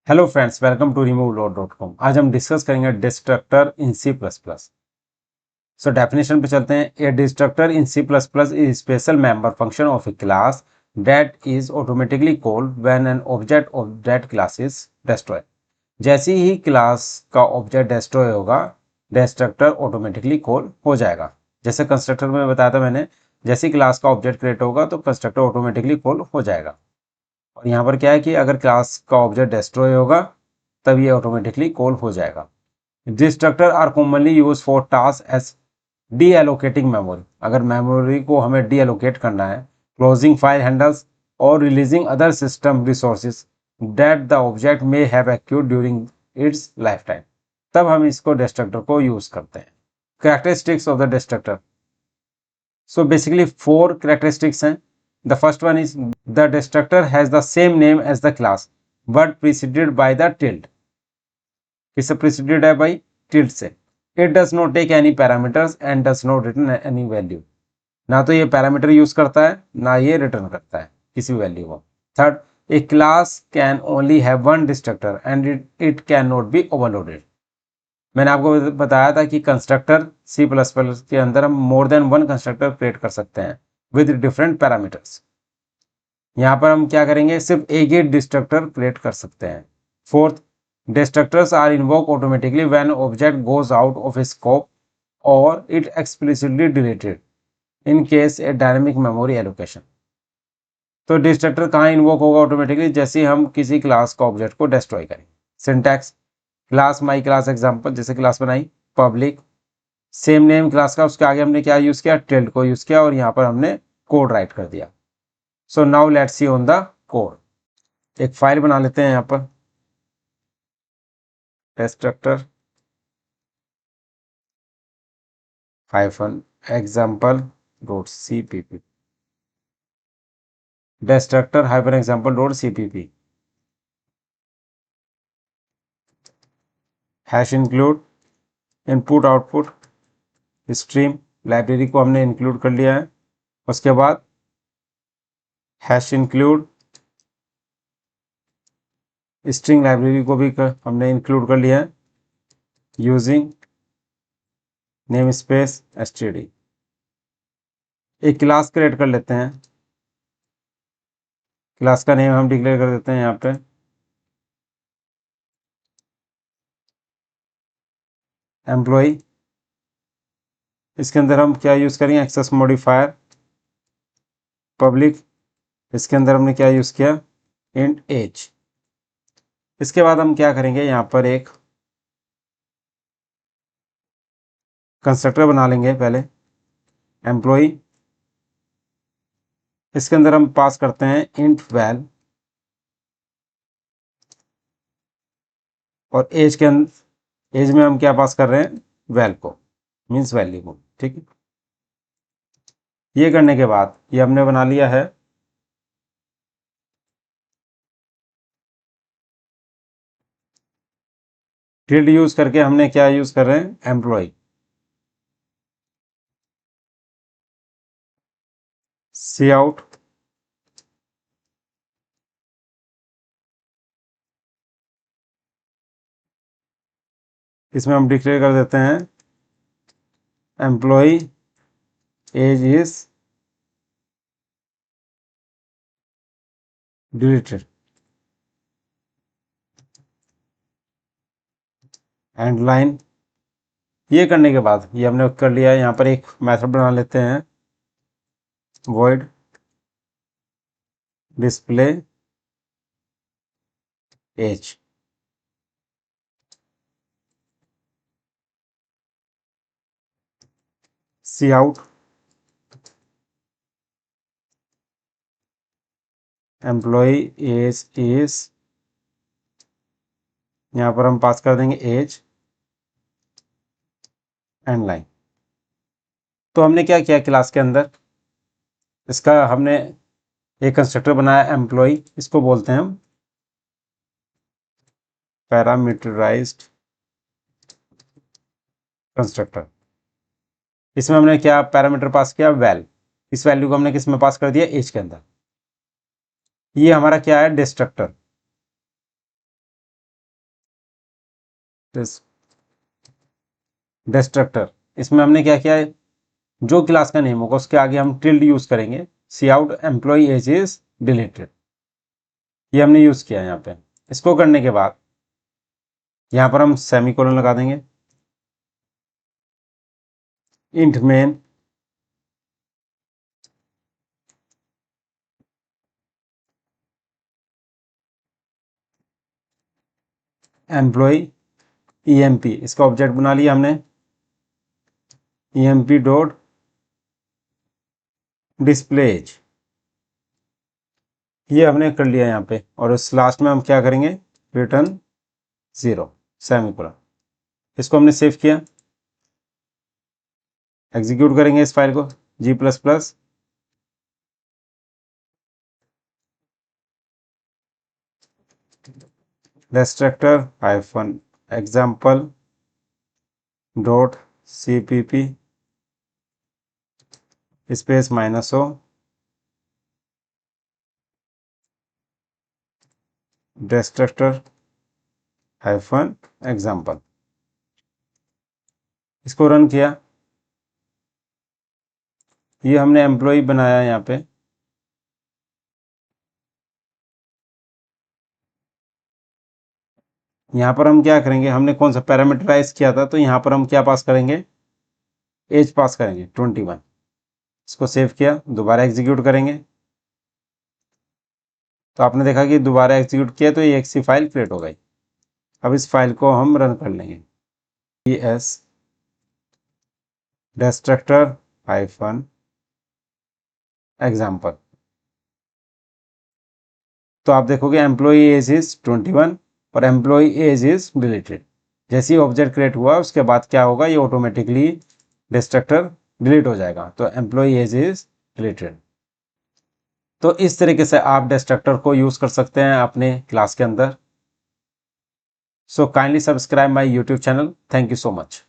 Hello friends, welcome to removeload.com। आज हम discuss करेंगे destructor in C plus plus. So definition पे चलते हैं। A destructor in C plus plus is special member function of a class that is automatically called when an object of that class is destroy. जैसे ही class का object destroy होगा, destructor automatically call हो जाएगा। जैसे constructor में बताया था मैंने, जैसे क्लास का ऑब्जेक्ट क्रिएट होगा तो कंस्ट्रक्टर ऑटोमेटिकली कॉल हो जाएगा। और यहाँ पर क्या है कि अगर क्लास का ऑब्जेक्ट डिस्ट्रॉय होगा तब ये ऑटोमेटिकली कॉल हो जाएगा। Destructor are commonly use for task as deallocating memory. अगर मेमोरी को हमें डी एलोकेट करना है, क्लोजिंग फाइल हैंडल्स और releasing other system resources that the object may have acquired during its lifetime, तब हम इसको डिस्ट्रक्टर को यूज करते हैं। Characteristics of the destructor. So basically 4 characteristics हैं। The first one is the destructor has the same name as the class but preceded by the tilde। किससे preceded है भाई? tilde से। It does not take any parameters and does not return any value। ना तो ये parameter use करता है ना ये रिटर्न करता है किसी वैल्यू को। Third, A class can only have one destructor and it can not be overloaded. मैंने आपको बताया था कि कंस्ट्रक्टर सी प्लस प्लस के अंदर हम more than one constructor create कर सकते हैं विद डिफरेंट पैरामीटर्स। यहाँ पर हम क्या करेंगे, सिर्फ एक ही डिस्ट्रक्टर क्रिएट कर सकते हैं। Fourth, destructors are invoke automatically when object goes out of scope और it explicitly deleted in case a dynamic memory allocation. तो डिस्ट्रक्टर कहाँ इन्वोक होगा ऑटोमेटिकली? जैसे हम किसी क्लास का ऑब्जेक्ट को डिस्ट्रॉय करें। Syntax, class my class example, जैसे क्लास बनाई पब्लिक, सेम नेम क्लास का, उसके आगे हमने क्या यूज किया? टिल्ड को यूज किया और यहाँ पर हमने कोड राइट कर दिया। So now let's see on the code. एक फाइल बना लेते हैं यहाँ पर, destructor hyphen example dot cpp, destructor hyphen example dot cpp, hash include input output stream library को हमने इंक्लूड कर लिया है। उसके बाद हैश इंक्लूड स्ट्रिंग लाइब्रेरी को भी हमने इंक्लूड कर लिया है यूजिंग नेम स्पेस std। एक क्लास क्रिएट कर लेते हैं। क्लास का नेम हम डिक्लेयर कर देते हैं यहाँ पे एम्प्लॉय। इसके अंदर हम क्या यूज करेंगे? Access modifier public. इसके अंदर हमने क्या यूज किया? Int age. इसके बाद हम क्या करेंगे, यहाँ पर एक कंस्ट्रक्टर बना लेंगे पहले एम्प्लॉय। इसके अंदर हम पास करते हैं इंट वैल और एज के अंदर एज में हम क्या पास कर रहे हैं? वैल को, मीन्स वैल्यू को। ठीक है, ये करने के बाद ये हमने बना लिया है टिल्ड यूज करके। हमने क्या यूज कर रहे हैं? एम्प्लॉय। सी आउट इसमें हम डिक्लेयर कर देते हैं employ as is deleted end line. ये करने के बाद ये हमने कर लिया है। यहाँ पर एक मेथड बना लेते हैं void display age. C out employ as is, यहाँ पर हम पास कर देंगे एज एंड लाइन। तो हमने क्या किया क्लास के अंदर? इसका हमने एक कंस्ट्रक्टर बनाया एम्प्लॉय, इसको बोलते हैं हम पैरामीटराइज्ड कंस्ट्रक्टर। इसमें हमने क्या पैरामीटर पास किया? वैल। इस वैल्यू को हमने किस में पास कर दिया? एज के अंदर। ये हमारा क्या है? डिस्ट्रक्टर। डिस्ट्रक्टर, इसमें हमने क्या किया है, जो क्लास का नेम होगा उसके आगे हम टिल्ड यूज करेंगे, C out employ as is deleted, ये हमने यूज किया है यहाँ पे। इसको करने के बाद यहाँ पर हम सेमीकोलन लगा देंगे, इंट मेन एम्प्लॉय EMP, इसका ऑब्जेक्ट बना लिया हमने, EMP डॉट डिस्प्लेज, ये हमने कर लिया यहाँ पे। और इस लास्ट में हम क्या करेंगे, रिटर्न 0 सेमीकोलन। इसको हमने सेव किया, एग्जीक्यूट करेंगे इस फाइल को, G++ destructor -example dot cpp space -o destructor -example, इसको रन किया। ये हमने एम्प्लॉय बनाया यहाँ पे, यहाँ पर हम क्या करेंगे, हमने कौन सा पैरामीटराइज किया था, तो यहाँ पर हम क्या पास करेंगे, एज पास करेंगे 21। इसको सेव किया, दोबारा एग्जीक्यूट करेंगे, तो आपने देखा कि दोबारा एग्जीक्यूट किया तो ये एक सी फाइल क्रिएट हो गई। अब इस फाइल को हम रन कर लेंगे, PS डिस्ट्रक्टर -example, तो आप देखोगे एम्प्लॉय एज इज 21 और एम्प्लॉय एज इज डिलीटेड। जैसे ही ऑब्जेक्ट क्रिएट हुआ उसके बाद क्या होगा, ये ऑटोमेटिकली डिस्ट्रक्टर डिलीट हो जाएगा, तो एम्प्लॉय एज इज डिलीटेड। तो इस तरीके से आप डिस्ट्रक्टर को यूज कर सकते हैं अपने क्लास के अंदर। So kindly subscribe my YouTube channel. Thank you so much.